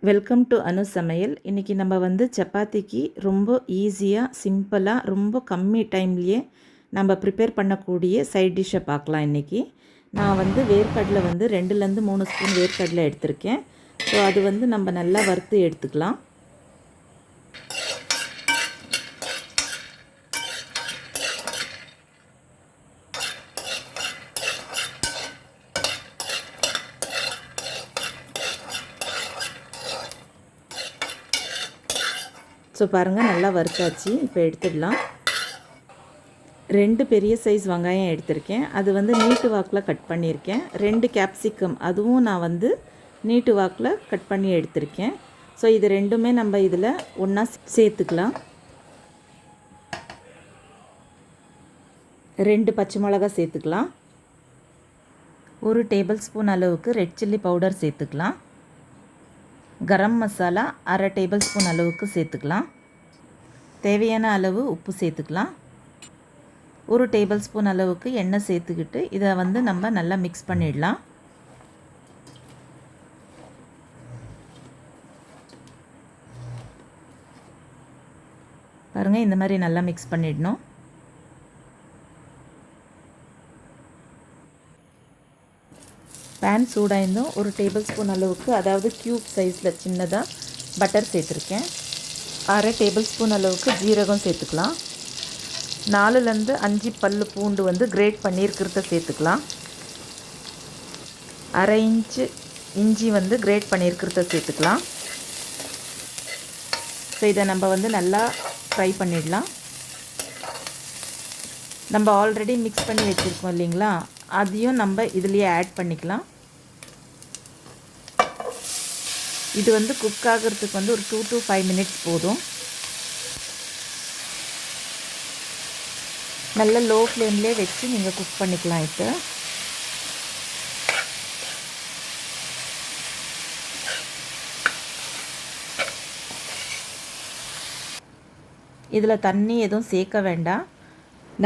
Welcome to அனு சமையல். இன்றைக்கி நம்ம வந்து சப்பாத்திக்கு ரொம்ப ஈஸியாக சிம்பிளாக ரொம்ப கம்மி டைம்லேயே நம்ம ப்ரிப்பேர் பண்ணக்கூடிய சைட் டிஷ்ஷை பார்க்கலாம். இன்றைக்கி நான் வந்து வேர்க்கடலை வந்து 2லேருந்து 3 ஸ்பூன் வேர்க்கடலை எடுத்திருக்கேன். ஸோ அது வந்து நம்ம நல்லா வறுத்து எடுத்துக்கலாம். ஸோ பாருங்கள், நல்லா வறுத்தாச்சு. இப்போ எடுத்துடலாம். 2 பெரிய சைஸ் வெங்காயம் எடுத்திருக்கேன். அது வந்து நீட்டு வாக்கில் கட் பண்ணியிருக்கேன். 2 கேப்சிகம் அதுவும் நான் வந்து நீட்டு வாக்கில் கட் பண்ணி எடுத்திருக்கேன். ஸோ இது ரெண்டுமே நம்ம இதில் ஒன்றா சேர்த்துக்கலாம். 2 பச்சை மிளகாய் சேர்த்துக்கலாம். 1 டேபிள் ஸ்பூன் அளவுக்கு ரெட் சில்லி பவுடர் சேர்த்துக்கலாம். கரம் மசாலா 1/2 டேபிள் ஸ்பூன் அளவுக்கு சேர்த்துக்கலாம். தேவையான அளவு உப்பு சேர்த்துக்கலாம். 1 டேபிள் ஸ்பூன் அளவுக்கு எண்ணெய் சேர்த்துக்கிட்டு இதை வந்து நம்ம நல்லா மிக்ஸ் பண்ணிடலாம். பாருங்கள், இந்த மாதிரி நல்லா மிக்ஸ் பண்ணிடணும். பேன் சூடாயிருந்தும் 1 டேபிள் ஸ்பூன் அளவுக்கு, அதாவது க்யூப் சைஸில் சின்னதாக பட்டர் சேர்த்துருக்கேன். 1/2 டேபிள் ஸ்பூன் அளவுக்கு ஜீரகம் சேர்த்துக்கலாம். 4லேருந்து 5 பல்லு பூண்டு வந்து கிரேட் பண்ணியிருக்கிறத சேர்த்துக்கலாம். 1/2 இன்ச்சு இஞ்சி வந்து கிரேட் பண்ணியிருக்கிறத சேர்த்துக்கலாம். ஸோ இதை நம்ம வந்து நல்லா ஃப்ரை பண்ணிடலாம். நம்ம ஆல்ரெடி மிக்ஸ் பண்ணி வச்சுருக்கோம் இல்லைங்களா, அதையும் நம்ம இதுலேயே ஆட் பண்ணிக்கலாம். இது வந்து குக் ஆகிறதுக்கு வந்து ஒரு 2 to 5 மினிட்ஸ் போதும். நல்ல லோ ஃப்ளேம்லேயே வச்சு நீங்கள் குக் பண்ணிக்கலாம். இப்போ இதில் தண்ணி எதுவும் சேர்க்க வேண்டாம்.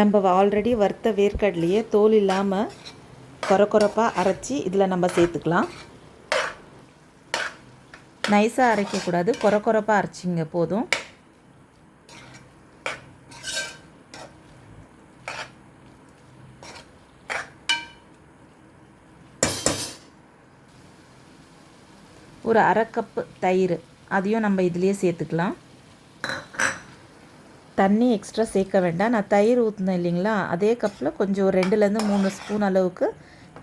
நம்ம ஆல்ரெடி வறுத்த வேர்க்கடலையே தோல் இல்லாமல் கொரப்பாக அரைச்சி இதில் நம்ம சேர்த்துக்கலாம். நைஸாக அரைக்கக்கூடாது, கொரப்பாக அரைச்சிங்க போதும். ஒரு 1/2 கப்பு தயிர் அதையும் நம்ம இதுலேயே சேர்த்துக்கலாம். தண்ணி எக்ஸ்ட்ரா சேர்க்க வேண்டாம். நான் தயிர் ஊற்றினேன் இல்லைங்களா, அதே கப்பில் கொஞ்சம் 2லேருந்து 3 ஸ்பூன் அளவுக்கு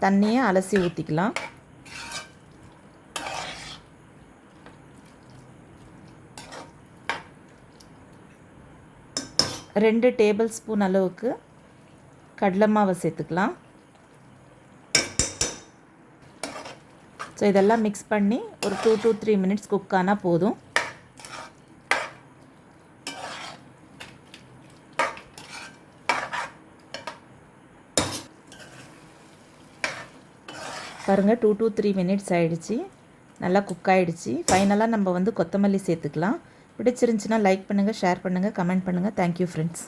தண்ணியை அலசி ஊற்றிக்கலாம். ரெண்டு டேபிள் ஸ்பூன் அளவுக்கு கடலை மாவை சேர்த்துக்கலாம். ஸோ இதெல்லாம் மிக்ஸ் பண்ணி ஒரு 2 to 3 மினிட்ஸ் குக் ஆனால் போதும். பாருங்கள், 2 to 3 மினிட்ஸ் ஆகிடுச்சி. நல்லா குக் ஆகிடுச்சி. ஃபைனலாக நம்ம வந்து கொத்தமல்லி சேர்த்துக்கலாம். பிடிச்சிருந்துச்சின்னா லைக் பண்ணுங்கள், ஷேர் பண்ணுங்கள், கமெண்ட் பண்ணுங்கள். Thank you friends.